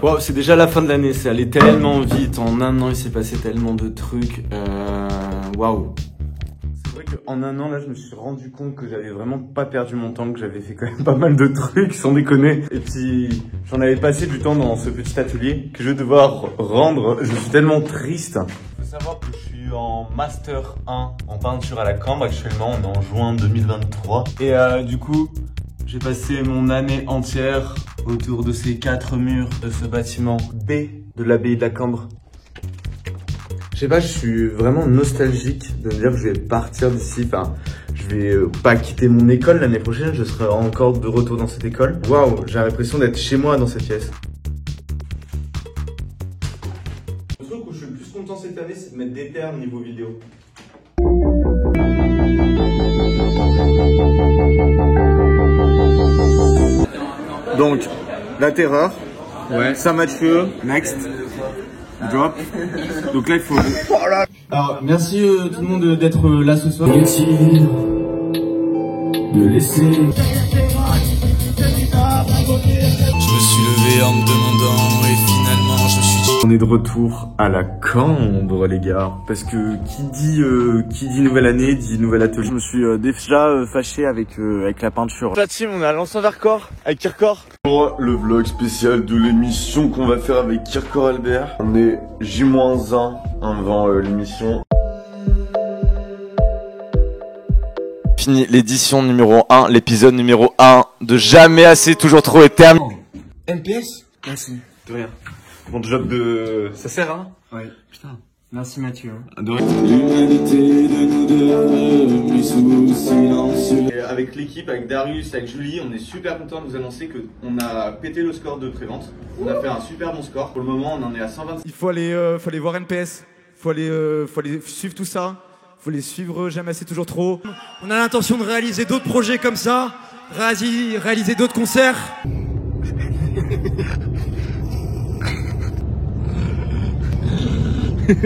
Wow, c'est déjà la fin de l'année, c'est allé tellement vite, en un an il s'est passé tellement de trucs, waouh. C'est vrai qu'en un an là je me suis rendu compte que j'avais vraiment pas perdu mon temps, que j'avais fait quand même pas mal de trucs sans déconner. Et puis j'en avais passé du temps dans ce petit atelier que je vais devoir rendre, je suis tellement triste. Il faut savoir que je suis en Master 1 en peinture à la Cambre actuellement, on est en juin 2023. Et du coup, j'ai passé mon année entière autour de ces 4 murs de ce bâtiment B de l'abbaye de la Cambre. Je sais pas, je suis vraiment nostalgique de me dire que je vais partir d'ici. Enfin, je vais pas quitter mon école l'année prochaine, je serai encore de retour dans cette école. Waouh, j'ai l'impression d'être chez moi dans cette pièce. Le truc où je suis le plus content cette année, c'est de mettre des termes niveau vidéo. Donc, la terreur, ouais. Saint-Mathieu, next, drop. Donc là, il faut... Alors, merci tout le monde d'être là ce soir. Inutile de laisser... Je me suis levé en me demandant et finalement je me suis dit... On est de retour à la Cambre les gars, parce que qui dit nouvelle année dit nouvel atelier. Je me suis déjà fâché avec la peinture. La team, on est à Lens-en-Vercors avec Kirkor. Pour le vlog spécial de l'émission qu'on va faire avec Kirkor Albert. On est J-1 avant l'émission. Fini l'édition numéro 1, l'épisode numéro 1 de Jamais Assez, Toujours Trop et terminé. MPS? Merci. De rien. Mon job de... Ça sert hein? Ouais. Putain. Merci Mathieu. De rien. L'humanité de nous deux, plus sous silencieux. Et avec l'équipe, avec Darius, avec Julie, on est super content de vous annoncer qu'on a pété le score de prévente. On a fait un super bon score. Pour le moment, on en est à 126. Il faut aller voir NPS. Faut aller suivre tout ça. Faut les suivre, Jamais Assez, Toujours Trop. On a l'intention de réaliser d'autres projets comme ça, réaliser d'autres concerts.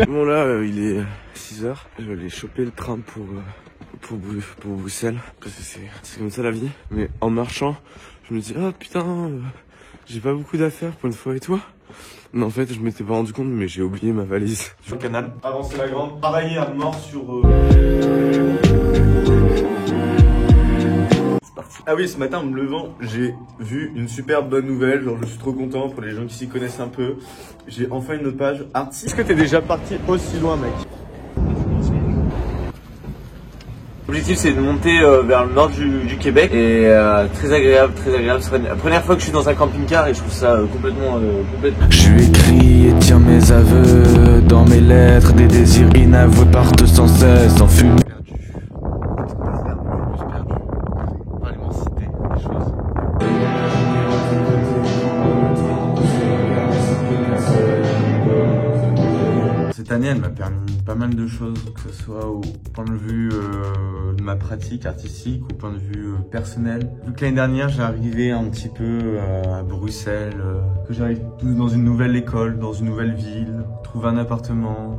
Bon là, il est 6h. Je vais aller choper le train pour Bruxelles. Parce que c'est comme ça la vie. Mais en marchant, je me dis, oh putain, j'ai pas beaucoup d'affaires pour une fois et toi. Mais en fait, je m'étais pas rendu compte, mais j'ai oublié ma valise sur le canal. Avancer la grande, travailler à mort sur... C'est parti. Ah oui, ce matin, en me levant, j'ai vu une super bonne nouvelle. Genre, je suis trop content pour les gens qui s'y connaissent un peu. J'ai enfin une page artiste. Est-ce que t'es déjà parti aussi loin, mec? L'objectif c'est de monter vers le nord du Québec et très agréable, c'est la première fois que je suis dans un camping-car et je trouve ça complètement... Je lui écris et tiens mes aveux dans mes lettres, des désirs inavoués partent sans cesse en fumée. Cette année, elle m'a permis pas mal de choses, que ce soit au point de vue de ma pratique artistique, au point de vue personnel. Vu que l'année dernière, j'ai arrivé un petit peu à Bruxelles, que j'arrive dans une nouvelle école, dans une nouvelle ville, trouver un appartement.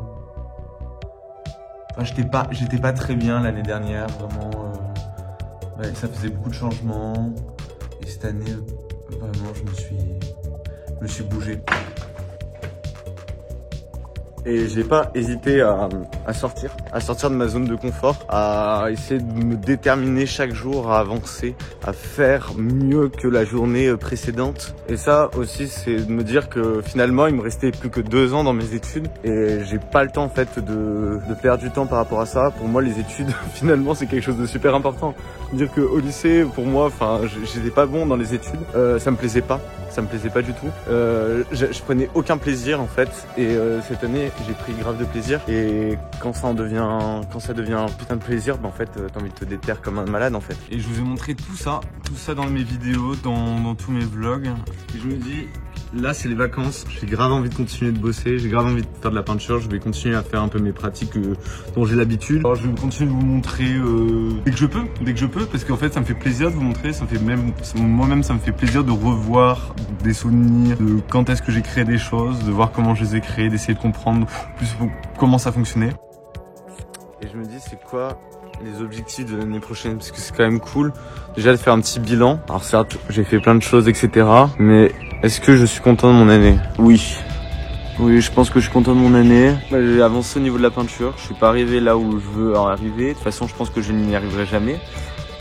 Enfin, j'étais pas très bien l'année dernière, vraiment. Ouais, ça faisait beaucoup de changements. Et cette année, vraiment, je me suis bougé. Et j'ai pas hésité à sortir de ma zone de confort, à essayer de me déterminer chaque jour, à avancer, à faire mieux que la journée précédente. Et ça aussi, c'est de me dire que finalement, il me restait plus que 2 ans dans mes études et j'ai pas le temps en fait de perdre du temps par rapport à ça. Pour moi, les études, finalement, c'est quelque chose de super important. Dire que au lycée, pour moi, enfin, j'étais pas bon dans les études, ça me plaisait pas du tout. Je prenais aucun plaisir en fait, et cette année, j'ai pris grave de plaisir. Et quand ça devient un putain de plaisir, bah en fait, t'as envie de te déterre comme un malade en fait. Et je vous ai montré tout ça dans mes vidéos, dans tous mes vlogs. Et je me dis, là c'est les vacances, j'ai grave envie de continuer de bosser, j'ai grave envie de faire de la peinture, je vais continuer à faire un peu mes pratiques dont j'ai l'habitude. Alors je vais continuer de vous montrer dès que je peux, parce qu'en fait ça me fait plaisir de vous montrer, moi-même ça me fait plaisir de revoir des souvenirs, de quand est-ce que j'ai créé des choses, de voir comment je les ai créées, d'essayer de comprendre plus comment ça fonctionnait. Et je me dis c'est quoi les objectifs de l'année prochaine, parce que c'est quand même cool déjà de faire un petit bilan. Alors certes j'ai fait plein de choses etc, mais Est-ce que je suis content de mon année? Oui. Oui, je pense que je suis content de mon année. J'ai avancé au niveau de la peinture. Je suis pas arrivé là où je veux en arriver. De toute façon, je pense que je n'y arriverai jamais.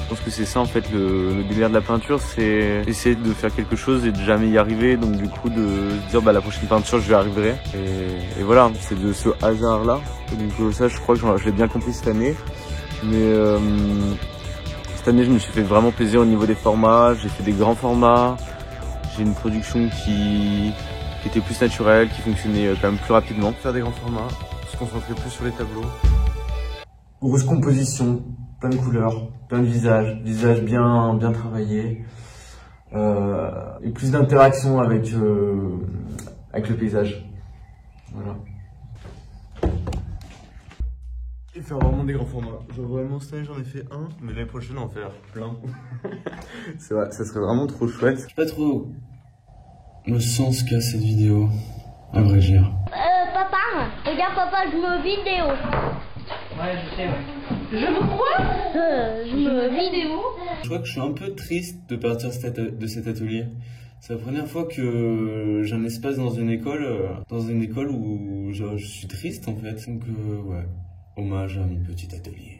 Je pense que c'est ça en fait le délire de la peinture, c'est essayer de faire quelque chose et de jamais y arriver. Donc du coup de se dire bah la prochaine peinture je y arriverai. Et voilà, c'est de ce hasard là. Donc ça je crois que je l'ai bien compris cette année. Mais cette année je me suis fait vraiment plaisir au niveau des formats. J'ai fait des grands formats. J'ai une production qui était plus naturelle, qui fonctionnait quand même plus rapidement. Faire des grands formats, se concentrer plus sur les tableaux. Grosse composition, plein de couleurs, plein de visages bien travaillés, et plus d'interaction avec le paysage. Voilà. Et faire vraiment des grands formats. Genre vraiment cette année j'en ai fait un, mais l'année prochaine en faire plein. C'est vrai, ça serait vraiment trop chouette. Je sais pas trop le sens qu'a cette vidéo, à vrai dire. Papa, regarde papa, je me vidéo. Ouais, je sais, ouais. Je me quoi Je me vidéo. Je crois que je suis un peu triste de partir de cet atelier. C'est la première fois que j'ai un espace dans une école où je suis triste en fait. Donc ouais, hommage à mon petit atelier.